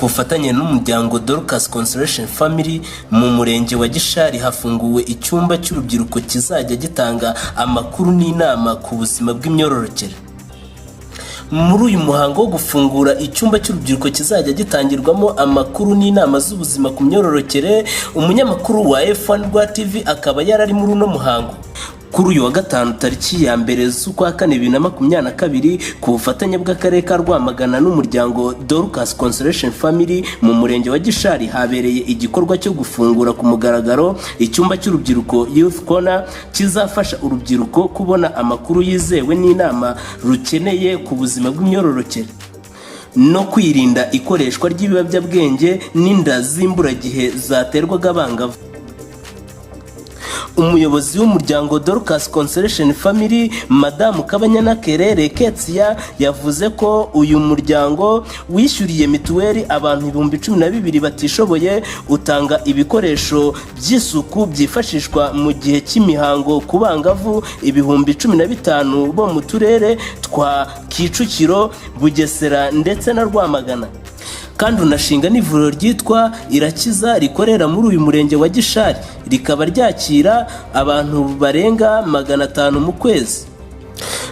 ku bufatanye n'umuryango Dorcas Consolation Family mu murenge wa Gishari hafunguwe icyumba cy'urubyiruko kizajya gitanga amakuru n'inama ku buzima bw'imyororokere. Muri uyu muhango wo gufungura icyumba cy'urubyiruko kizajya gitangirwamo amakuru n'inama z'ubuzima ku myororokere, umunyamakuru wa F1 Rwa TV akaba yarari muri uno muhango. Kuri uyu wa gatanu tariki ya mbere z'ukwa kane 2022 ku bufatanye bw'akarere ka Rwamagana n'umuryango Dorcas Consolation Family mu murenge wa Gishari habereye igikorwa cyo gufungura ku mugaragaro icyumba cy'urubyiruko Youth Corner kizafasha urubyiruko kubona amakuru yizewe n'inama rukeneye ku buzima bw'imyororokere no kwirinda ikoreshwa ry'ibiyobyabwenge n'inda z'imburagihe zaterwaga abangavu. Umuyobozi w'umuryango Dorcas Consolation Family Madamu Kabanyana Kerere Ketia yavuze ko uyu muryango wishyuriye mituweli abantu 12,000 batishoboye, utanga ibikoresho by'isuku byifashishwa mu gihe cy'imihango ku bangavu 15,000 bo mu turere twa Kicukiro, Bugesera ndetse na Rwamagana. Kandi unashinga n'ivuriro ryitwa Irakiza rikorera muri uyu murenge wa Gishari, rikaba ryakira abantu barenga 500 mu kwezi.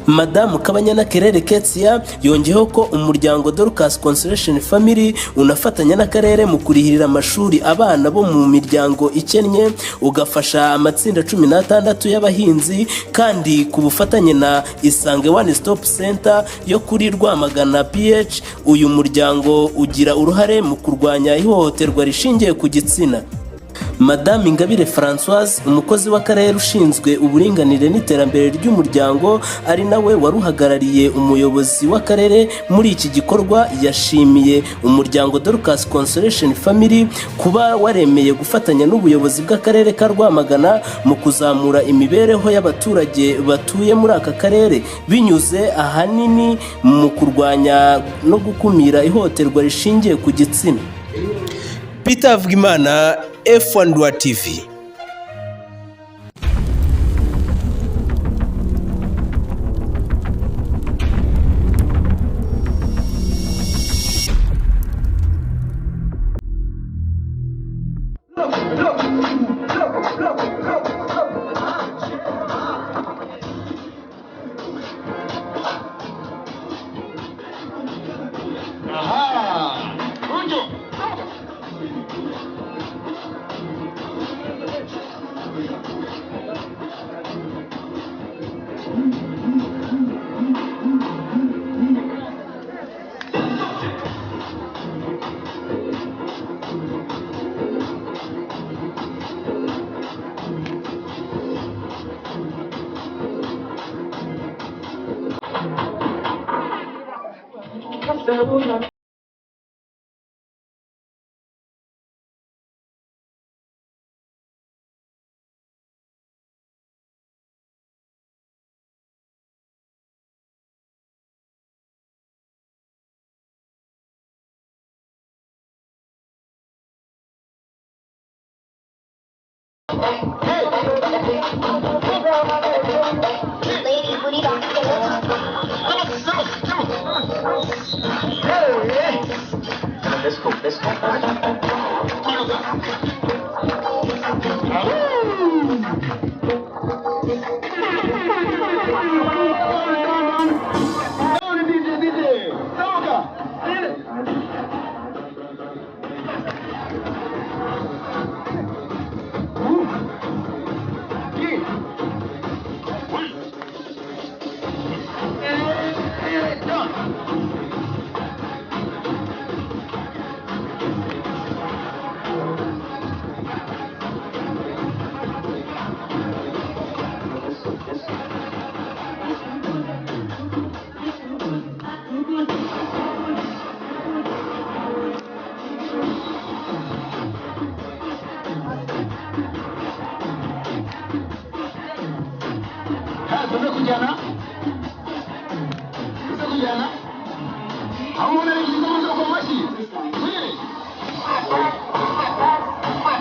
Madamu Kabanyana Kerere Ketia yongeyeho ko umuryango Dorcas Consolation Family unafatanya n'akarere mu kurihirira amashuri abana bo mu miryango ikennye, ugafasha amatsinda 16 y'abahinzi, kandi ku bufatanye na Isange One Stop Center yo kuri Rwamagana PH uyu muryango ugira uruhare mu kurwanya ihohoterwa rishingiye ku gitsina. Madame Ingabire Françoise, umukozi w'akarere ushinzwe uburinganire n'iterambere ry'umuryango ari nawe waruhagarariye umuyobozi w'akarere muri iki gikorwa, yashimiye umuryango Dorcas Consolation Family kuba waremeye gufatanya n'ubuyobozi bw'akarere ka Rwamagana mu kuzamura imibereho y'abaturage batuye muri aka karere binyuze ahanini mu kurwanya no gukumira ihohoterwa rishingiye ku gitsina. Peter Vugimana, F1 Rwa TV. Let's go.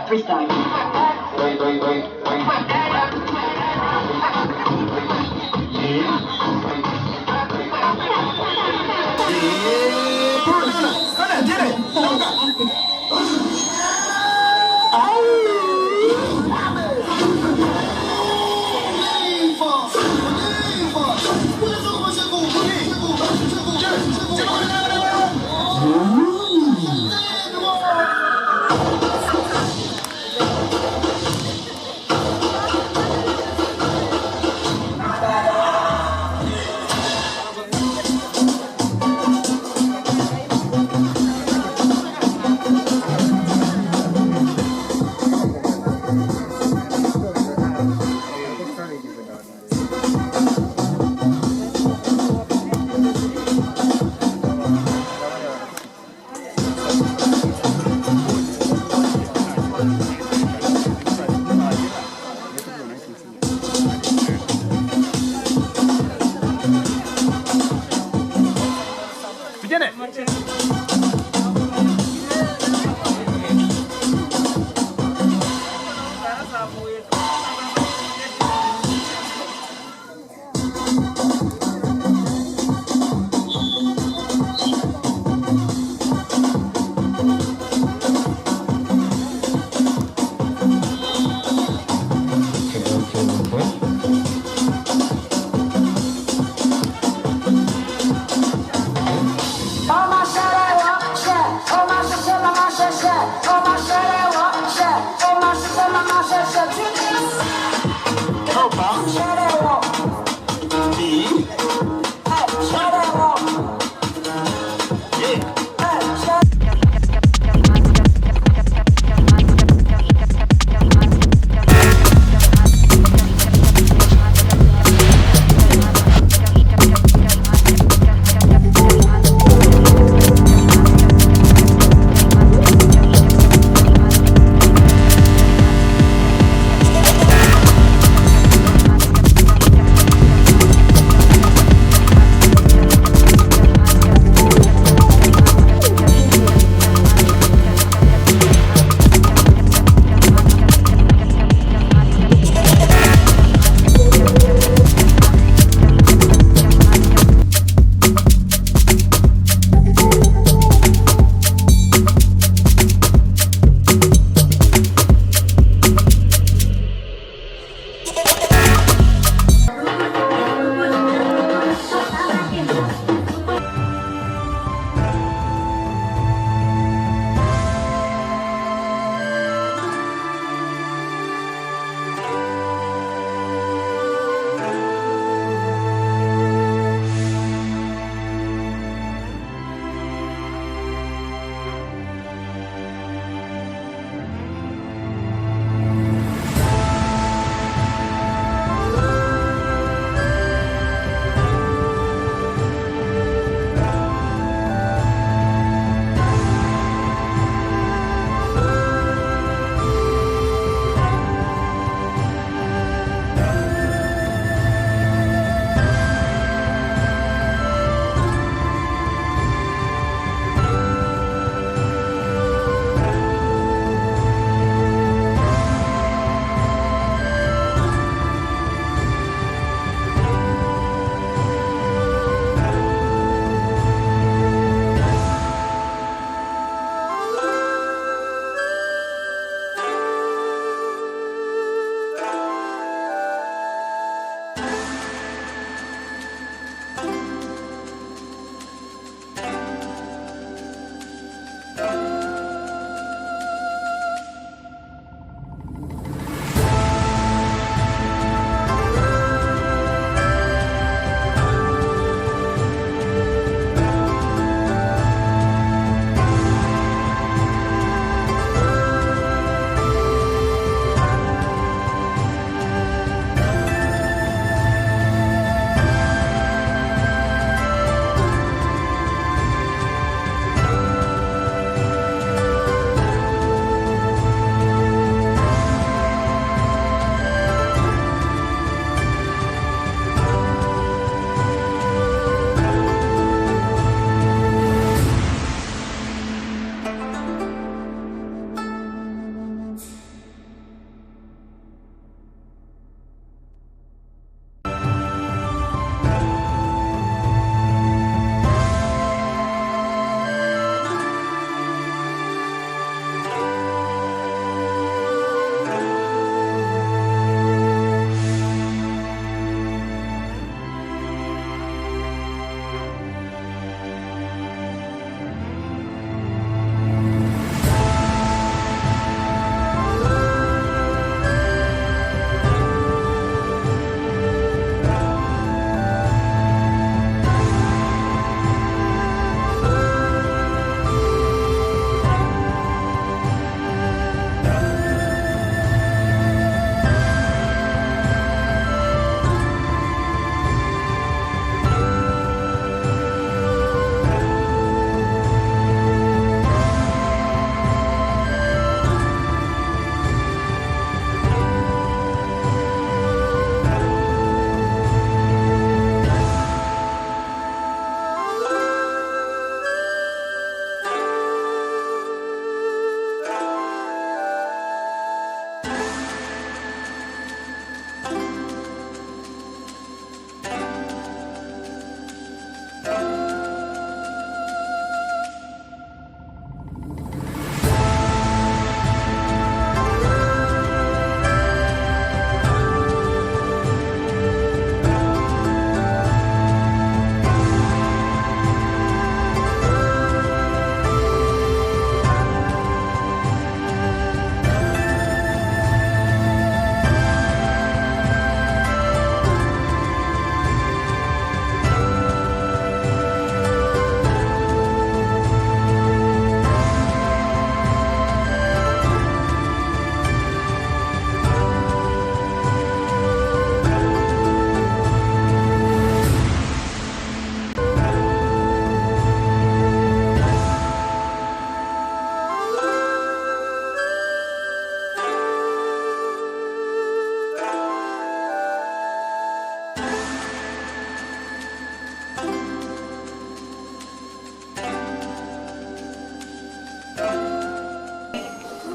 Freestyle.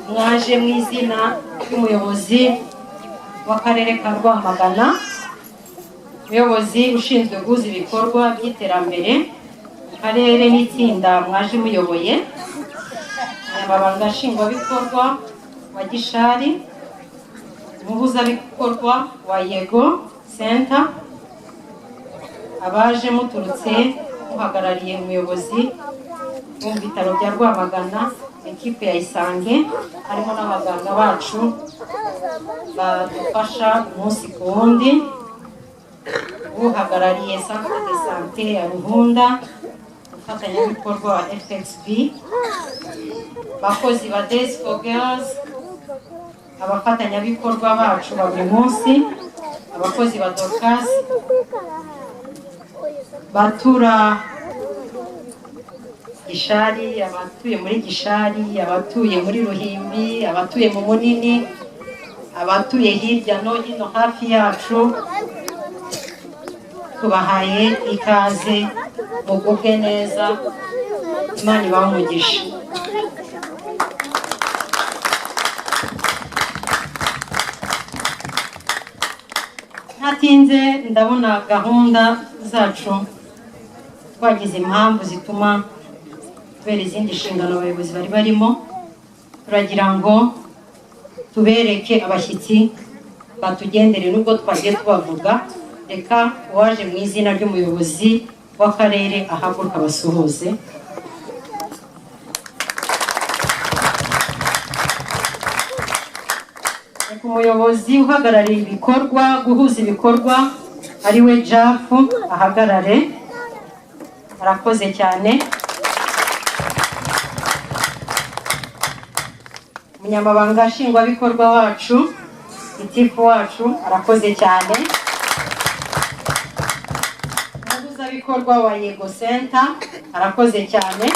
mwaje mu izina ry'umuyobozi w'akarere ka Rwamagana, umuyobozi ushinzwe guhuza ibikorwa by'iterambere mu karere n'itsinda mwaje muyoboye, umunyamabanga nshingwabikorwa wa Gishari, umuhuzabikorwa wa Yego Center, abaje muturutse muhagarariye umuyobozi mu bitaro bya Rwamagana, ekipe ya Isange, harimo n'abaganga bacu badufasha umunsi ku wundi, uhagarariye Centre de Santé ya Ruhunda, umufatanyabikorwa wa FXB, abakozi ba Days for Girls, abafatanyabikorwa bacu ba buri munsi, abakozi ba Dorcas, batura Gishari, abatuye muri Gishari, abatuye muri Ruhimbi, abatuye mu Munini, abatuye hirya no hino hafi yacu, tubahaye ikaze, mugubwe neza, Imana ibahe umugisha. Ntatinze ndabona gahunda zacu twagize impamvu zituma kubera izindi nshingano abayobozi bari barimo, turagira ngo tubereke abashyitsi batugendere nubwo twagiye tubavuga. Reka uwaje mu izina ry'umuyobozi w'akarere ahaguruka basuhuze. Reka umuyobozi uhagarariye ibikorwa, guhuza ibikorwa, ari we Jafu, ahagarare. Arakoze cyane. Umunyamabanga nshingwabikorwa wacu, itifu wacu, arakoze cyane. Umuhuzabikorwa wa Yego Center, arakoze cyane.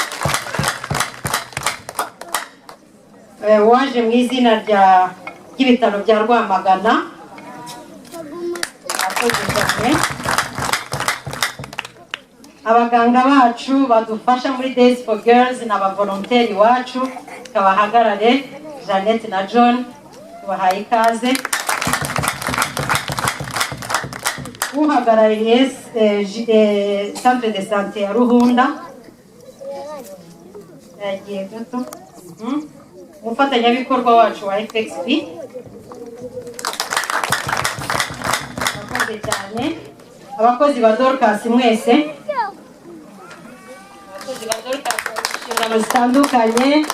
Waje mu izina ry'ibitaro bya Rwamagana, arakoze cyane. Abaganga bacu badufasha muri Days for Girls n'abavolonteri wacu, kabahagarare, Jeannette na John, tubahaye ikaze. Uhagarariye Centre de Santé ya Ruhunda, yagiye gato. Umufatanyabikorwa wacu wa FXB, abakozi cyane. Abakozi ba Dorcas mwese, abakozi ba Dorcas inshingano zitandukanye,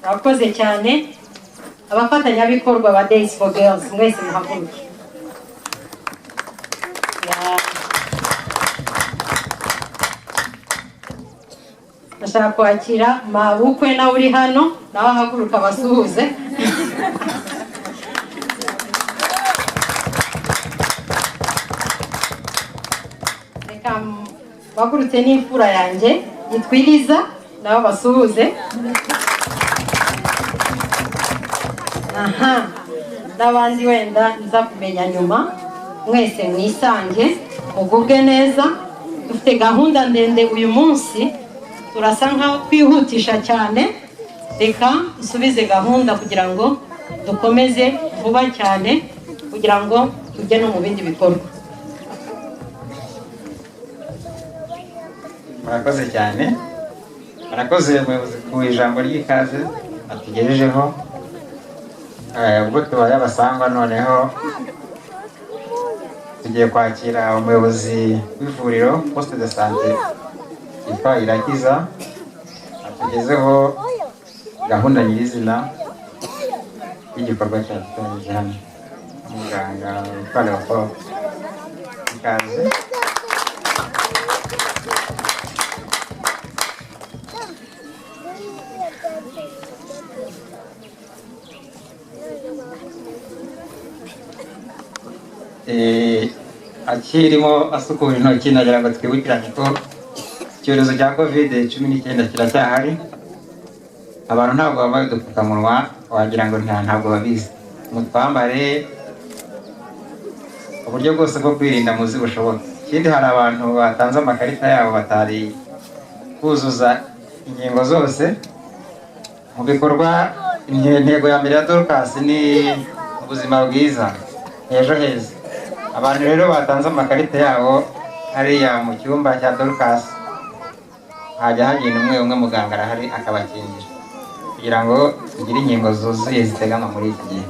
abakoze cyane. Abafatanyabikorwa ba Days for Girls mwese muhaguruke. Ndashaka kwakira mabukwe nawe uri hano, nawe ahaguruka basuhuze. Reka bagurutse n'imfura yanjye yitwiriza, nawe basuhuze. Aha, n'abandi wenda nza kumenya nyuma, mwese mwisange, mugubwe neza. Dufite gahunda ndende uyu munsi, turasa nkaho twihutisha cyane. Reka dusubize gahunda kugira ngo dukomeze vuba cyane, kugira ngo tujye no mu bindi bikorwa. Murakoze cyane. Murakoze umuyobozi ku ijambo ry'ikaze atugejejeho. Ubwo tubaye abasangwa, noneho tugiye kwakira umuyobozi w'ivuriro Poste de Santé yitwa Irakiza, atugezeho gahunda nyirizina y'igikorwa cyatangije hano. Muganga witwa Leopold, ikaze. Akirimo asukura intoki, nagira ngo twibukiranye ko icyorezo cya COVID-19 kiracyahari. Abantu ntabwo bambaye udupfukamunwa, wagira ngo ntabwo babizi. Mutwambare, uburyo bwose bwo kwirinda muzi bushoboka. Ikindi, hari abantu batanze amakarita yabo batari kuzuza ingingo zose. Mu bikorwa intego ya mbere ya Dorcas ni ubuzima bwiza, ejo heza. Abantu rero batanze amakarita yabo hariya mu cyumba cya Dorcas, hajya hagenda umwe muganga arahari akabakingira kugira ngo tugire inkingo zuzuye zitegama muri iki gihe.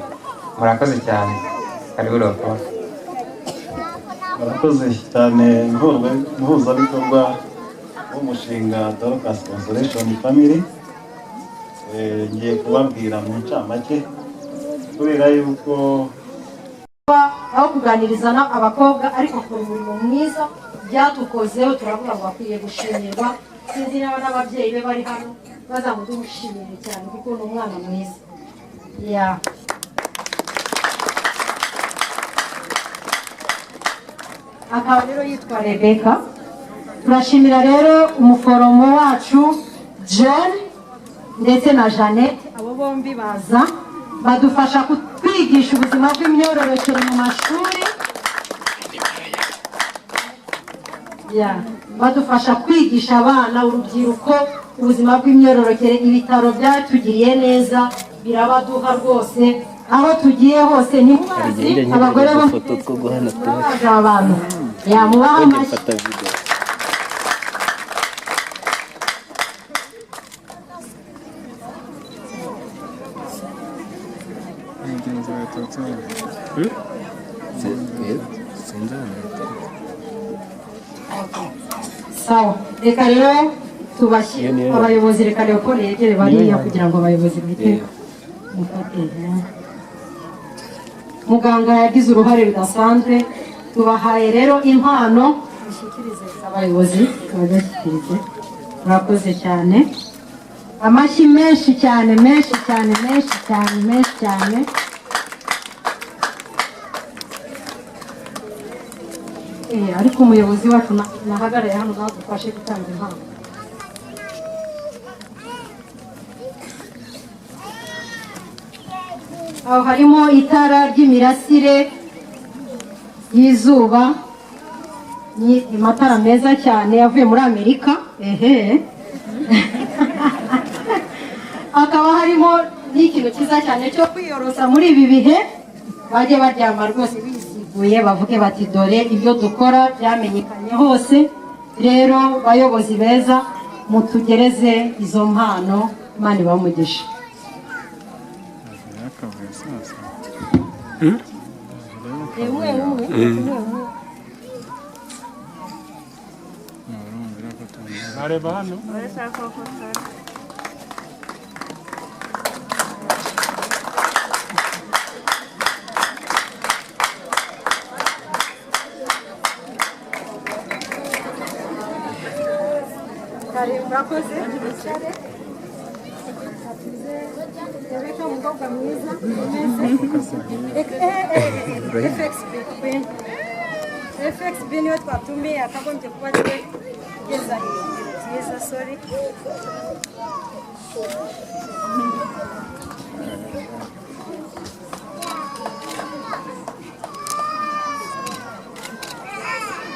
Murakoze cyane, karibu Dr. Murakoze cyane muhuzabikorwa w'umushinga Dorcas Consolation Family. Ngiye kubabwira mu ncamake kubera yuko aho kuganiriza abakobwa ariko ku umurimo mwiza byatukozeho, turavuga ngo bakwiye gushimirwa. Sinzi niba n'ababyeyi be bari hano bazamudumushimire cyane kuko ni umwana mwiza. Akaba rero yitwa Rebecca. Turashimira rero umuforomo wacu John ndetse na Jeannette, abo bombi baza badufasha kutwigisha ubuzima bw'imyororokere mu mashuri, badufasha kwigisha abana, urubyiruko ubuzima bw'imyororokere. Ibitaro byatugiriye neza, birabaduha rwose, aho tugiye hose ni mubazi. Abagore bo baje abantu mubaha amashyi. Sawa, reka rero tubashyire abayobozi. Reka Leopold yegere bariya kugira ngo abayobozi bite mufate. Muganga yagize uruhare rudasanzwe. Tubahaye rero impano, mushyikirize abayobozi, tubashyikirize. Murakoze cyane, amashyi menshi cyane, menshi cyane, menshi cyane, menshi cyane. Ariko umuyobozi wacu nahagarariye hano nadufashe gutanga impano. Aho harimo itara ry'imirasire y'izuba, ni amatara meza cyane yavuye muri Amerika. Hakaba harimo n'ikintu cyiza cyane cyo kwiyorosa muri ibi bihe. Bajye baryama rwose bisiguye, bavuge bati dore ibyo dukora byamenyekanye hose. Rero bayobozi beza, mutugereze izo mpano, Imana ibamugisha. Areba hano. Murakoze. Rebecca umukobwa mwiza. FXB niyo twatumiye, akagombye kuba kugeza cyiza. Sorry.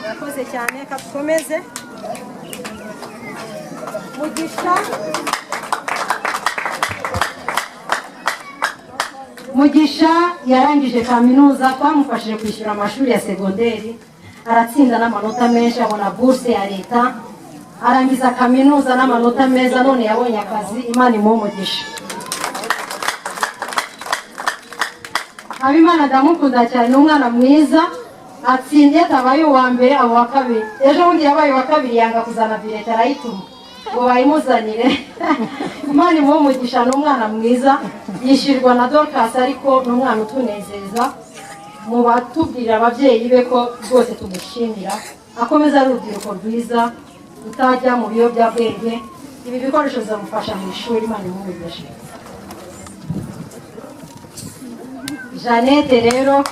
Murakoze cyane, kadukomeze. Mugisha yarangije kaminuza, twamufashije kwishyura amashuri ya segonderi, aratsinda n'amanota menshi, abona bourse ya leta, arangiza kaminuza n'amanota meza, none yabonye akazi. Imana imuhe umugisha. Habimana ndamukunda cyane, n'umwana mwiza, atsindiye atabaye uwa mbere abo wa kabiri. Ejo bundi yabaye uwa kabiri, yanga kuzana bireta arayituma ngo bayimuzanire. Imana imuhe umugisha, n'umwana mwiza, yishyurwa na Dorcas, ariko n'umwana utunezeza. Mu batubwirira ababyeyi be ko rwose tumushimira, akomeza ari urubyiruko rwiza utajya mu biyobyabwenge. Ibi bikoresho bizamufasha mu ishuri. Imana imuhe umugisha. Jeannette rero,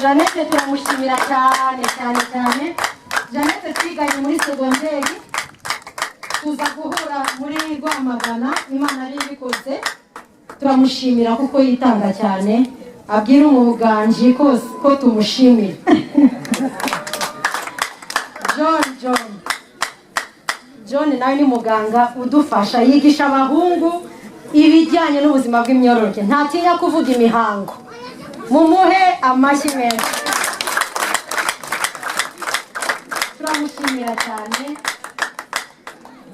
Jeannette turamushimira cyane cyane cyane. Jeannette twiganye muri segonderi, tuza guhura muri Rwamagana, Imana ari ibikoze. Turamushimira kuko yitanga cyane, abwira umuganji ko tumushimira. John nawe ni muganga udufasha, yigisha abahungu ibijyanye n'ubuzima bw'imyororokere ntatinya kuvuga imihango mumuhe amashyi meza turamushimira cyane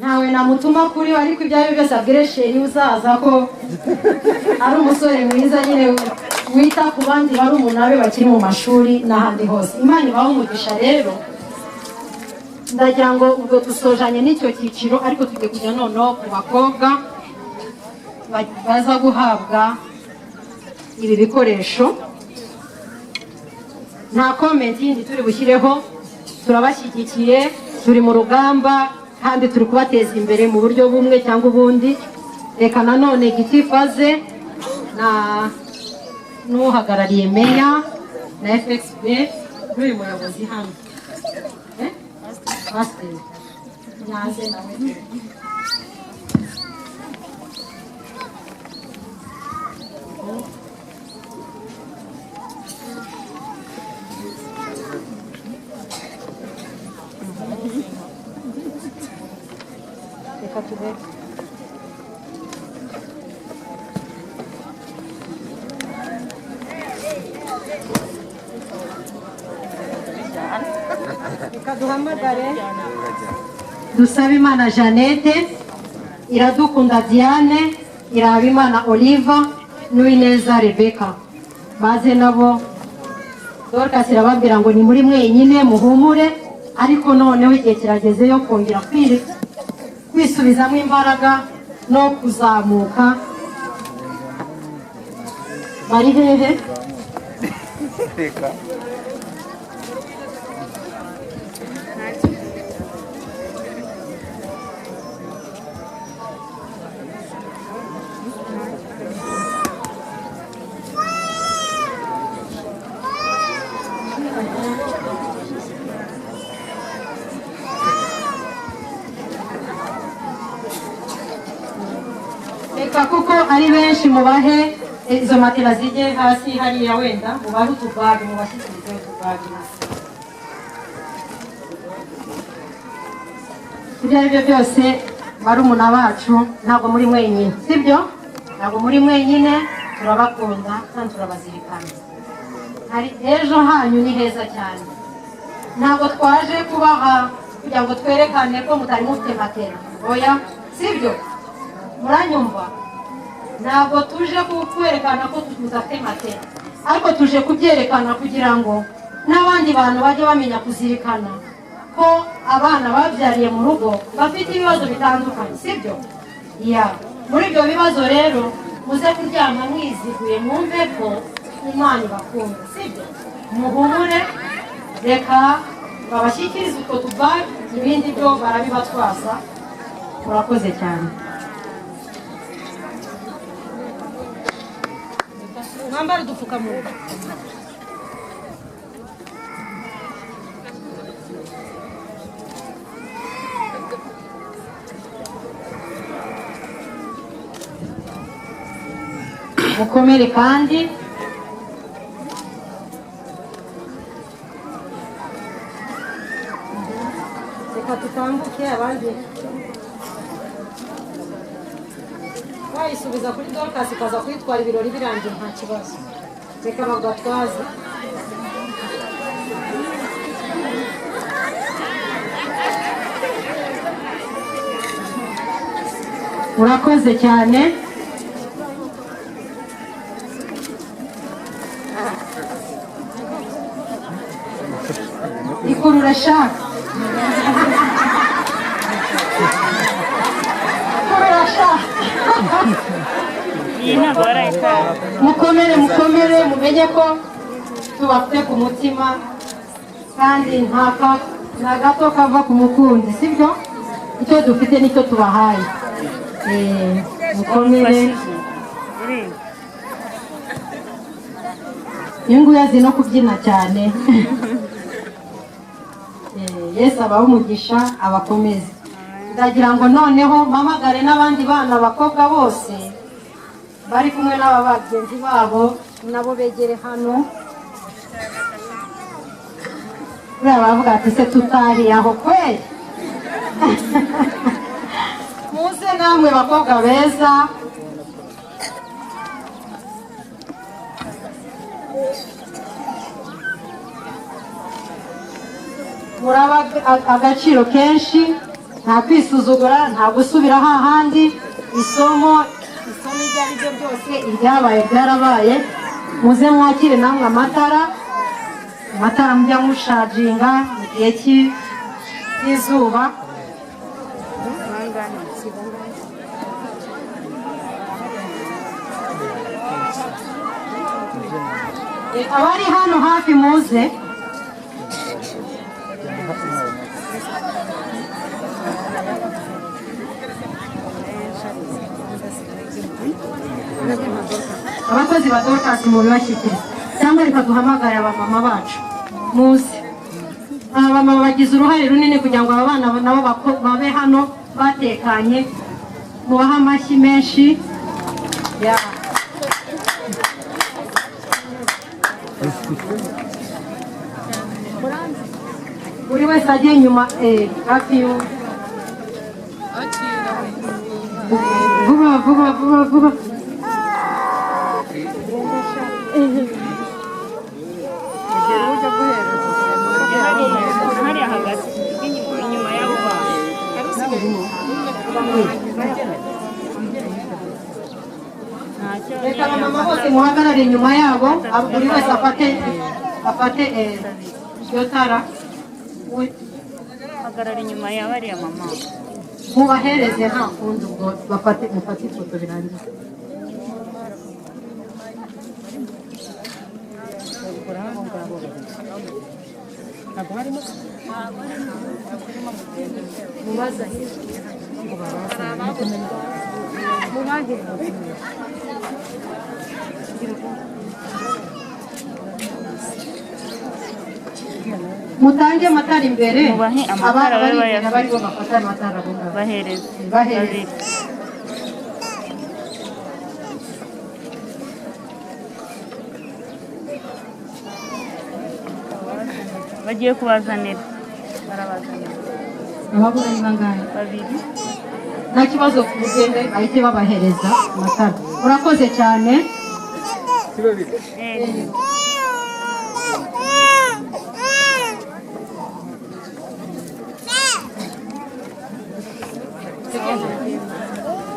ntawe namutuma kuri we ariko ibyo ari byo byose abwire sheri uzaza ko ari umusore mwiza nyine wita ku bandi barumuna be bakiri mu mashuri n'ahandi hose imana ibahe umugisha rero ndagira ngo ubwo dusojanye n'icyo cyiciro ariko tugiye kujya noneho ku bakobwa baza guhabwa ibi bikoresho nta komenti yindi turi bushyireho turabashyigikiye turi mu rugamba kandi turi kubateza imbere mu buryo bumwe cyangwa ubundi reka nanone gitifaze n'uhagarariye meya na FXB n'uyu muyobozi hano pasiteri nyaze nawe reka tubere reka duhamagare dusabe imana Jeannette iradukunda Diane irabimana Oliva n'uwineza Rebecca baze nabo Dorcas irababwira ngo ni muri mwenyine muhumure ariko noneho igihe kirageze yo kongera kwisubizamo imbaraga no kuzamuka bari hehe reka kuko ari benshi mubahe izo matera zijye hasi hariya wenda mubahe utubage mubashyikirize utubage ibyo ari byo byose barumuna bacu ntabwo muri mwenyine sibyo ntabwo muri mwenyine turabakunda kandi turabazirikana hari ejo hanyu ni heza cyane ntabwo twaje kubaha kugira ngo twerekane ko mutari mufite matera oya sibyo muranyumva ntabwo tuje kwerekana ko tudafite matera ariko tuje kubyerekana kugira ngo n'abandi bantu bajye bamenya kuzirikana ko abana babyariye mu rugo bafite ibibazo bitandukanye sibyo muri ibyo bibazo rero muze kuryama mwiziguye mwumve ko imana ibakunda sibyo muhumure reka babashyikirize utwo tubage ibindi byo barabibatwaza murakoze cyane mwambare udupfukamunwa mukomere kandi reka tutambuke abandi wayisubiza kuri Dorcas ikaza kuyitwara ibirori birangiye nta kibazo reka bagatwaze urakoze cyane ikurura shaka mukomere mumenye ko tubafite ku mutima kandi nta gato kava ku mukunzi sibyo icyo dufite nicyo tubahaye mukomere inguyu azi no kubyina cyane Yesu abahe umugisha abakomeze ndagira ngo noneho mpamagare n'abandi bana abakobwa bose bari kumwe n'aba bagenzi babo nabo begere hano buriya baravuga ati se tutariye aho kweli muze namwe bakobwa beza muraba agaciro kenshi, nta kwisuzugura, nta gusubira hahandi. Isomo iryo ari ryo ryose, iryabaye byarabaye. Muze mwakire namwe amatara mujya mushaginga mu gihe cy'izuba. Abari hano hafi muze. Abakozi ba Dorcas mubibashyikiriza, cyangwa reka duhamagare abamama bacu muze. Abamama bagize uruhare runini kugira ngo aba bana nabo babe hano batekanye. Mubahe amashyi menshi. Buri wese agiye inyuma hafi y'uwo. Vuba. Reka abamama bose muhagarare inyuma yabo, buri wese afate iyo tara. Hagarara inyuma ya bariya mama. Mubahereze nta kundi, ubwo mufate ifoto birangiye. Mutange amatara imbere, abari bo bafata amatara bahereze. Bagiye kubazanira, barabazanira. Abagura ni bangahe? 2. Nta kibazo, kugende bahite babahereza amatara. Urakoze cyane.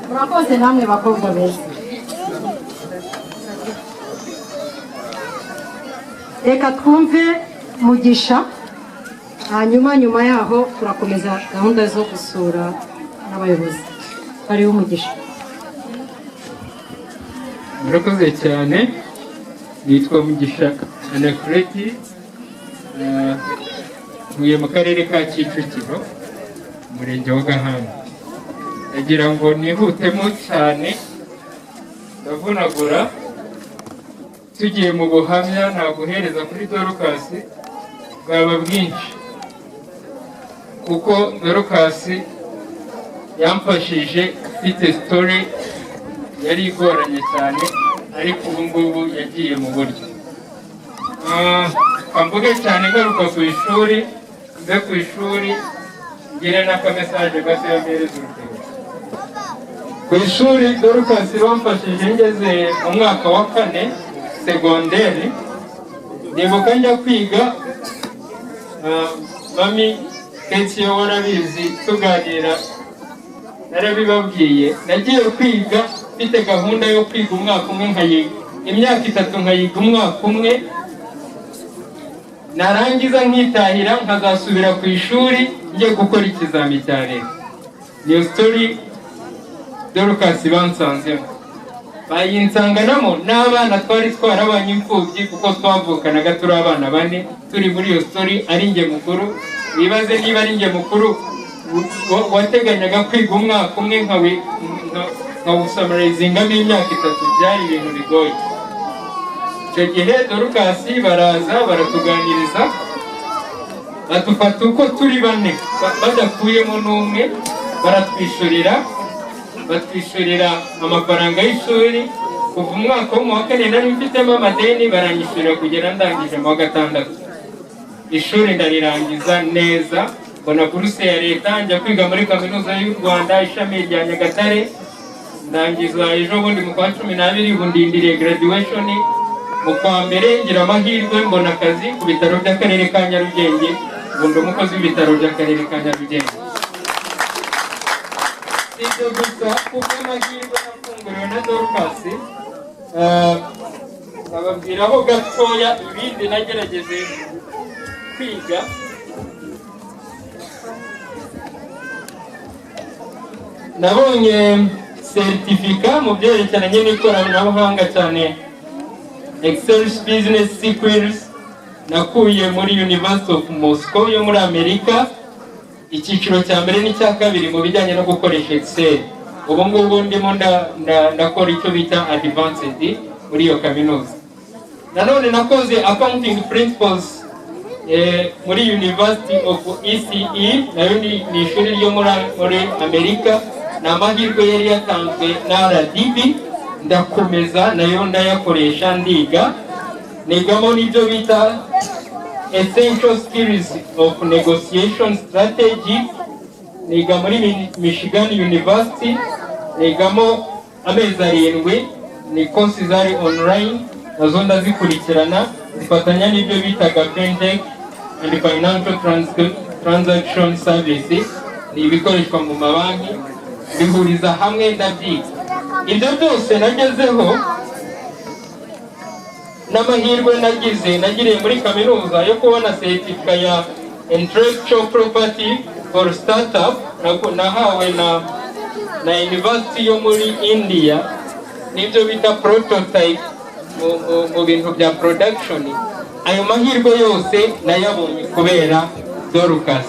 Murakoze namwe bakobwa beza. Reka twumve Mugisha, hanyuma nyuma yaho turakomeza gahunda zo gusura n'abayobozi. Hariho Mugisha. Murakoze cyane. Nitwa Mugisha Anakureti, ntuye mu karere ka Kicukiro, umurenge wa Gahanga. Ndagira ngo nihutemo cyane, ndavunagura. Tugiye mu buhamya, nta guhereza kuri Dorcas bwaba bwinshi, kuko Dorcas yamfashije. Ifite story yari igoranye cyane, ariko ubu ngubu yagiye mu buryo. Mvuge cyane ngaruka ku ishuri, mbe ku ishuri ngire n'akamesaje gato yampereza urugero. Ku ishuri Dorcas bamfashije ngeze mu mwaka wa 4 segonderi. Nibuka njya kwiga, mami kenshi iyo warabizi tuganira narabibabwiye, nagiye kwiga mfite gahunda yo kwiga umwaka umwe nkayiga imyaka 3, nkayiga umwaka umwe, narangiza nkitahira nkazasubira ku ishuri ngiye gukora ikizami cya leta. Niyo story Dorcas bansanzemo. Bayinsanganamo n'abana twari twarabanye imfubyi, kuko twavukanaga turi abana 4 turi muri iyo story. Ari nge mukuru, wibaze niba ari nge mukuru wateganyaga kwiga umwaka umwe nkawusamarayizinga imyaka 3, byari ibintu bigoye. Icyo gihe Dorcas baraza baratuganiriza, badufata uko turi 4 badakuyemo n'umwe, batwishyurira amafaranga y'ishuri. Kuva umwaka wo mu wa 4 nari mfitemo amadeni, baranyishyurira kugera ndangije mu wa 6. Ishuri ndarirangiza neza, mbona buruse ya leta, njya kwiga muri kaminuza y'u Rwanda ishami rya Nyagatare. Ndangiza ejo bundi mu kwa 12, ubu ndindiriye graduation. mu kwa mbere ngira amahirwe mbona akazi ku bitaro by'akarere ka Nyarugenge, ubu ndi umukozi w'ibitaro by'akarere ka Nyarugenge. Si ibyo gusa kuko amahirwe nafunguriwe na Dorcas, bababwiraho gatoya ibindi nagerageje kwiga. Nabonye certificat mu byerekeranye n'ikoranabuhanga cyane Excel Business Skills nakuye muri University of Moscow yo muri Amerika, icyiciro cya mbere n'icya kabiri mu bijyanye no gukoresha Excel. Ubu ngubu ndimo ndakora icyo bita advanced muri iyo kaminuza. Nanone nakoze accounting principles muri University of ECE, nayo ni ishuri ryo muri Amerika. Ni amahirwe yari yatanzwe na RDB, ndakomeza nayo ndayakoresha ndiga. Nigamo n'ibyo bita essential skills of negotiation strategy, niga muri Michigan University, nigamo amezi 7, ni courses zari online, nazo ndazikurikirana, zifatanya n'ibyo bitaga fintech and financial transaction services, ni ibikoreshwa mu mabanki, bihuriza hamwe ndabyiga. Ibyo byose nagezeho n'amahirwe nagiriye muri kaminuza yo kubona certificate ya intellectual property for startup nahawe na university yo muri India, nibyo bita prototype mu bintu bya production. Ayo mahirwe yose nayabonye kubera Dorcas.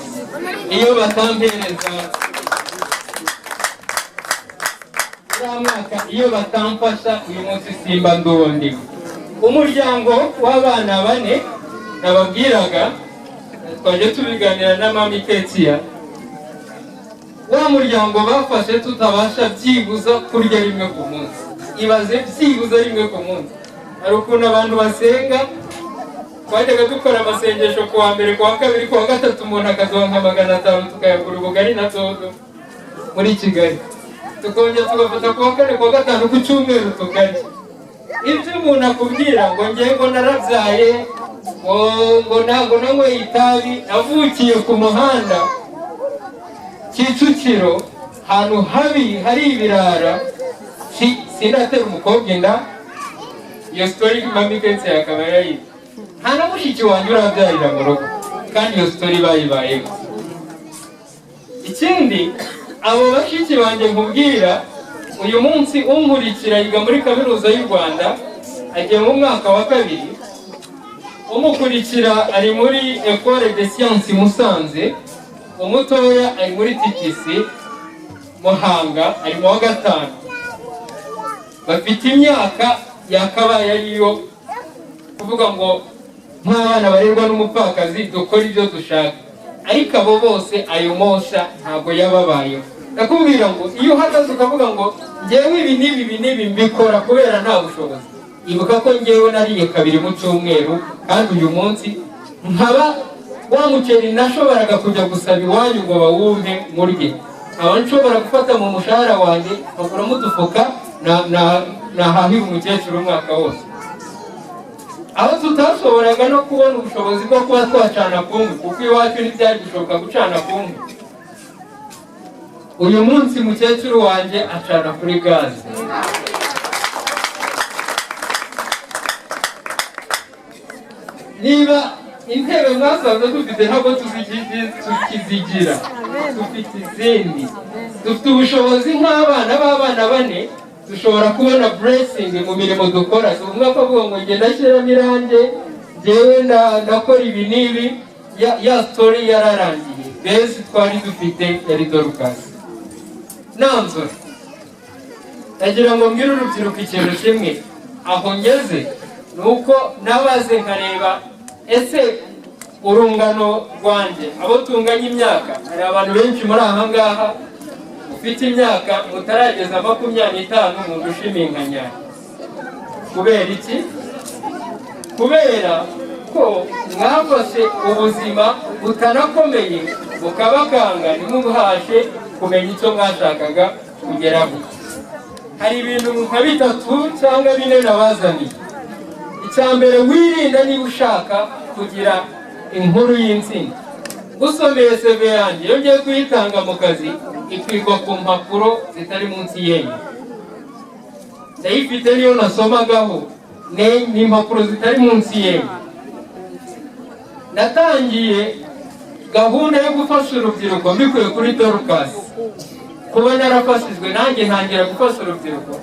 Iyo batampereza mwaka, iyo batamfasha uyu munsi simba ndundi. Umuryango w'abana 4 nababwiraga, twaje tubiganira na Mami Ketia, wa muryango bafashe tutabasha byibuza kurya rimwe ku munsi. Ibaze byibuza rimwe ku munsi. Hari ukuntu abantu basenga, twajyaga dukora amasengesho ku wa mbere, ku wa kabiri, ku wa gatatu umuntu akazonka 500 tukayagura ubugari na dodo muri Kigali, tukongera tugafata ku wa kane, ku wa gatanu, ku cyumweru tukarya. Ibyo umuntu akubwira ngo ngiye ngo narabyaye, ngo ntabwo nanyweye itabi, navukiye ku muhanda Kicukiro, ahantu habi hari ibirara, sindatera umukobwa inda. Iyo story Mami Ketia akaba yayizi. Nta na mushiki wanjye urabyarira mu rugo, kandi iyo story bayibayeho. Ikindi, abo bashiki banjye nkubwira, uyu munsi unkurikira yiga muri kaminuza y'u Rwanda, agiye mu mwaka wa 2, umukurikira ari muri École des Sciences Musanze, umutoya ari muri TTC Muhanga, ari mu wa 5. Bafite imyaka yakabaye ariyo kuvuga ngo nk'abana barerwa n'umupfakazi dukora ibyo dushaka, ariko abo bose ayo mosha ntabwo yababayeho. Nakubwira ngo iyo uhagaze ukavuga ngo ngewe ibi n'ibi mbikora kubera nta bushobozi, ibuka ko ngewe nariye 2 mu cyumweru, kandi uyu munsi nkaba wa muceri nashoboraga kujya gusaba iwanyu ngo bawumpe murye, aba nshobora gufata mu mushahara wanjye nkaguramo udufuka nahahira umukecuru umwaka wose. Aho tutashoboraga no kubona ubushobozi bwo kuba twacana kumwe, kuko iwacu ntibyari gushoboka gucana kumwe, uyu munsi mukecuru wanjye acana kuri gaze. Niba intebe mwasanze dufite ntabwo tukizigira, dufite izindi, dufite ubushobozi nk'abana b'abana 4, dushobora kubona blessing mu mirimo dukora. Umwe akavuga ngo ngenda ashyiramo irange, njyewe ndakora ibi n'ibi, ya story yararangiye. Bezi twari dufite yari Dorcas. Nanzura nagira ngo mbwire urubyiruko ikintu kimwe, aho ngeze nuko nabaze nkareba ese urungano rwanjye, abo tunganya imyaka, hari abantu benshi muri aha ngaha ufite imyaka mutarageza 25 mu dushiminkanya. Kubera iki? Kubera ko mwafashe ubuzima butanakomeye mukabakanga, ntimuhashe kumenya icyo mwashakaga kugeraho. Hari ibintu nka 3 cyangwa 4 nabazaniye. icyambere wirinda niba ushaka kugira inkuru y'intsinzi. Usomeye CV yanjye iyo ngiye kuyitanga mu kazi ikwigwa ku mpapuro zitari munsi y'enye. Ndayifite niyo nasomagaho ni impapuro zitari munsi y'enye. Natangiye gahunda yo gufasha urubyiruko mbikuye kuri Dorcas. Kuba narafashijwe nanjye ntangira gufasha urubyiruko.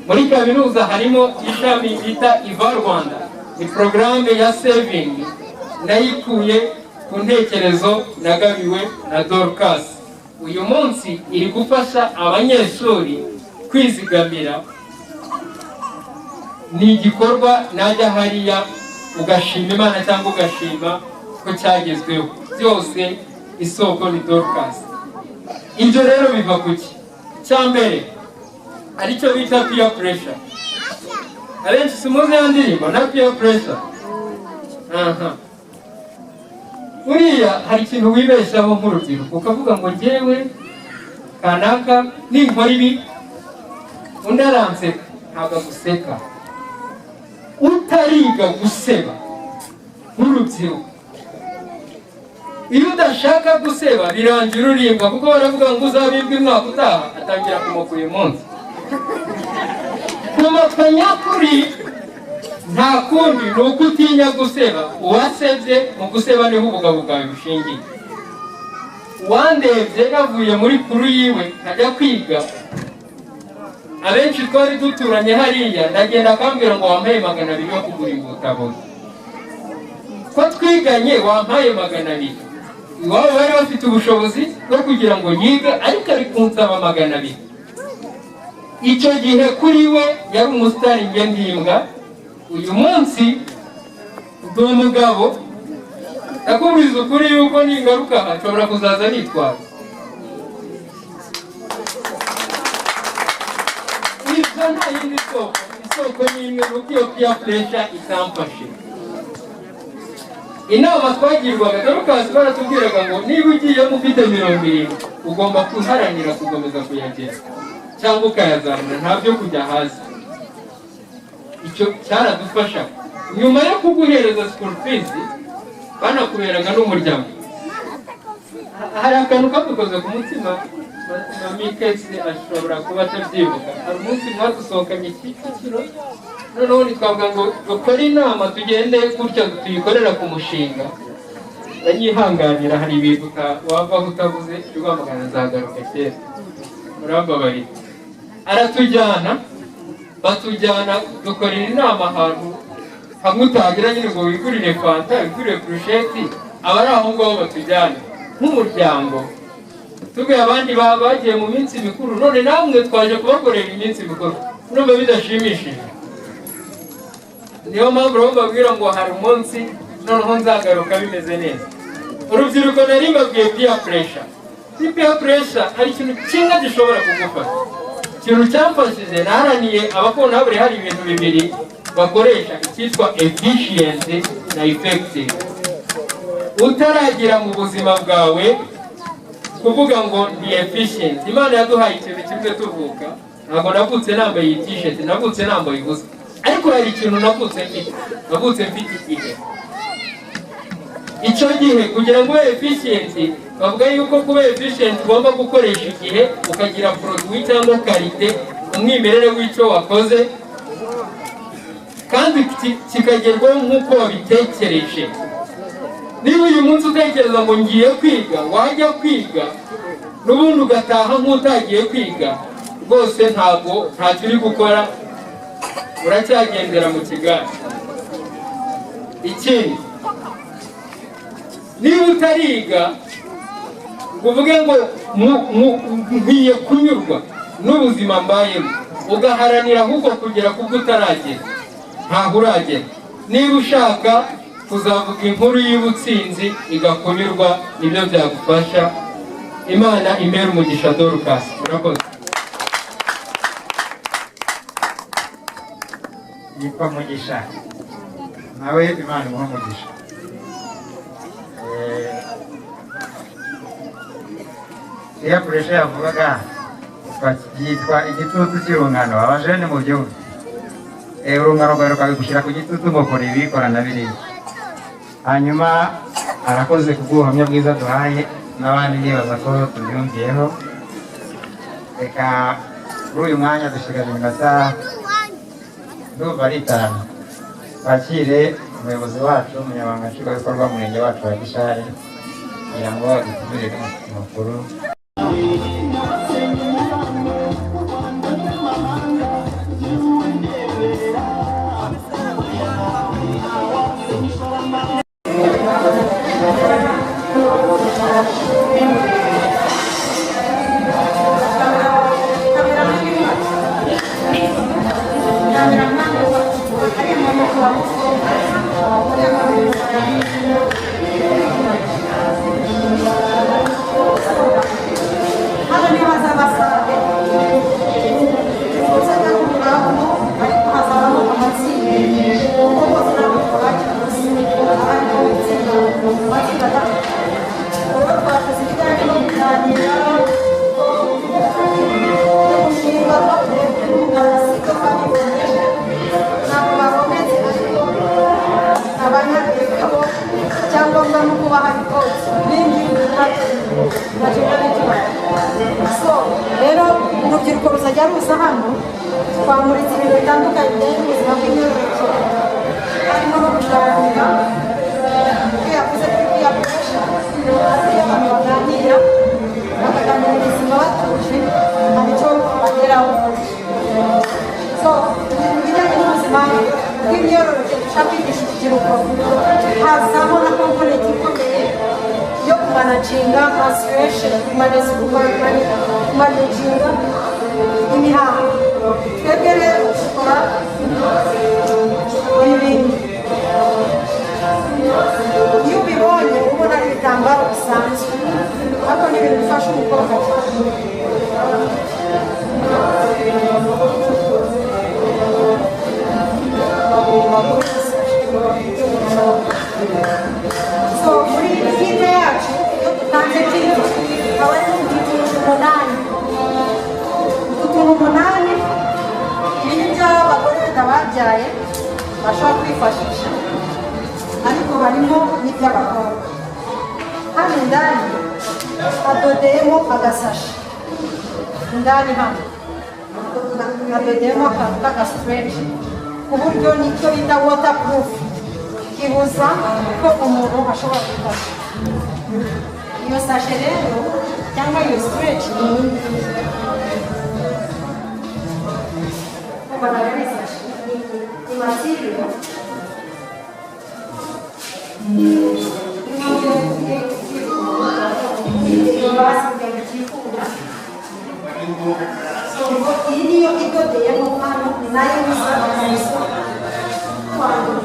Muri kaminuza harimo ishami bita IVA Rwanda, ni porogaramu ya saving nayikuye ku ntekerezo nagabiwe na Dorcas. Uyu munsi iri gufasha abanyeshuri kwizigamira. Ni igikorwa najya hariya ugashima Imana cyangwa ugashima ko cyagezweho. Byose isoko ni Dorcas. Ibyo rero biva kuki? Cyambere aricyo bita peer pressure. Abenshi simuze ya ndirimbo na peer pressure. Uriya hari ikintu wibeshaho nk'urubyiruko ukavuga ngo njyewe kanaka ninkora ibi undi aranseka. Ntabwo guseka utariga guseba nk'urubyiruko. Iyo udashaka guseba birangira urimbwa, kuko baravuga ngo uzabibwe umwaka utaha, atangira kumoka uyu munsi. Kumoka nyakuri nta kundi ni uko utinya guseba. Uwasebye mu guseba niho ubugabo bwawe bushingiye. Uwandebye yavuye muri kuru yiwe ajya kwiga, abenshi twari duturanye hariya, ndagenda akambwira ngo wampaye 200 yo kugura ibitabo. Ko twiganye wampaye 200. Iwabo bari bafite ubushobozi bwo kugira ngo yige, ariko ari kunsaba 200. Icyo gihe kuri we yari umusitari nge ndimbwa. Uyu munsi ndi umugabo, nakubwiza ukuri yuko ningaruka nshobora kuzaza nitwara. Ibyo nta yindi isoko ni imwe, nuko iyo peer pressure itamfashe. Inama twagirwaga Dorcas baratubwiraga ngo niba ugiye mufite 70 ugomba kuharanira kugomeza kuyagera cyangwa ukayazamura, ntabyo kujya hasi. Icyo cyaradufasha. Nyuma yo kuguhereza school fees banakuberaga n'umuryango. Hari akantu kadukoze ku mutima, Mikesi ashobora kuba atabyibuka. Hari umunsi mwadusohokanye Kicukiro, noneho twavuga ngo dukore inama tugende gutya tuyikorera ku mushinga. Banyihanganira hari ibintu wavaho utavuze rwamagana nzagaruka kera, murambabarira. Aratujyana batujyana dukorera inama ahantu hamwe utagira nyine ngo wigurire fanta, wigurire brusheti, abari aho ngaho batujyana nk'umuryango. Tuguye abandi bagiye mu minsi mikuru, none namwe twaje kubakorera iminsi mikuru, urumva bidashimishije. Niyo mpamvu rero mbabwira ngo hari umunsi noneho nzagaruka bimeze neza. Urubyiruko nari mbabwiye peer pressure. Peer pressure hari ikintu kimwe gishobora kugufasha. Ikintu cyamfashije naraniye abakona buri hari ibintu bibiri bakoresha, icyitwa efficient na effective. Utaragira mu buzima bwawe kuvuga ngo ni efficient. Imana yaduhaye ikintu kimwe tuvuka. Ntabwo navutse nambaye iyi t-shirt, navutse nambaye ubusa. Ariko hari ikintu navutse mfite igihe. Icyo gihe kugira ngo ube efficient, bavuga yuko kuba efficient ugomba gukoresha igihe ukagira produit cyangwa quality, umwimerere w'icyo wakoze, kandi kikagerwaho nk'uko wabitekereje. Niba uyu munsi utekereza ngo ngiye kwiga, wajya kwiga n'ubundi ugataha nk'utagiye kwiga, rwose ntacyo uri gukora, uracyagendera mu kigare. Ikindi, niba utariga uvuge ngo nkwiye kunyurwa n'ubuzima mbayemo, ugaharanira ahubwo kugera kubwo utaragera, ntaho uragera. Niba ushaka kuzavuga inkuru y'ubutsinzi igakunyurwa, nibyo byagufasha. Imana imere umugisha Dorcas. Murakoze. Yitwa Mugisha, nawe Imana imuhe umugisha. Peer pressure yavugaga yitwa igitutu cy'urungano, abajene mu byumba. urungano rwawe rukabigushyira ku gitutu ngo kora ibi kora na biriya. Hanyuma arakoze kubw'ubuhamya bwiza duhaye, n'abandi nibaza ko tubyumviyeho. Reka kuri uyu mwanya dushigaje iminota ndumva ari 5, twakire umuyobozi wacu, umunyamabanga nshingwabikorwa w'umurenge wacu wa Gishari kugira ngo dutumire amakuru. rero urubyiruko ruzajya ruza hano twamuritse ibintu bitandukanye n'ubuzima bw'imyororokere, harimo no kuganira yavuze ko yakoresha iyo abantu baganira bakaganira ubuzima batuje hari icyo bageraho. Ibijyanye n'ubuzima bw'imyororokere dushaka kwigisha urubyiruko, hazamo na komponenti ikomeye yo kumanaginga menstruation, kumanaginga imihango. Twebwe rero dukora ibi bintu, iyo ubibonye ubona ari ibitambaro bisanzwe ariko ni ibintu bifasha umukobwa cyane. Muri kite yacu iyo dutanze kite haba ari utuntu 8 ibi by'abagore batababyaye bashobora kwifashisha, ariko harimo n'iby'abakobwa. Hano indani hadodeyemo agasashi, indani hano hadodeyemo akantu k'agasitrechi ku buryo nicyo bita waterproof, kibuza ko umuntu ashobora gufasha. Iyo sashe rero cyangwa iyo stretch ni material iyi niyo idodeyemo hano, ni nayo bisa kwandura.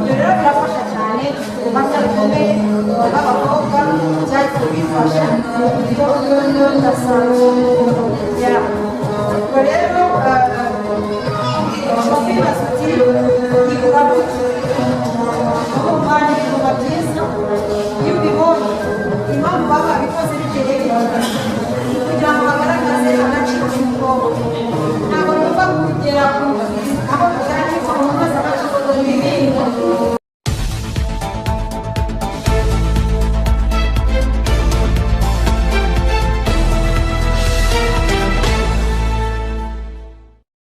birafasha cyane basakomeye abakobwa cyari kubifasha kuko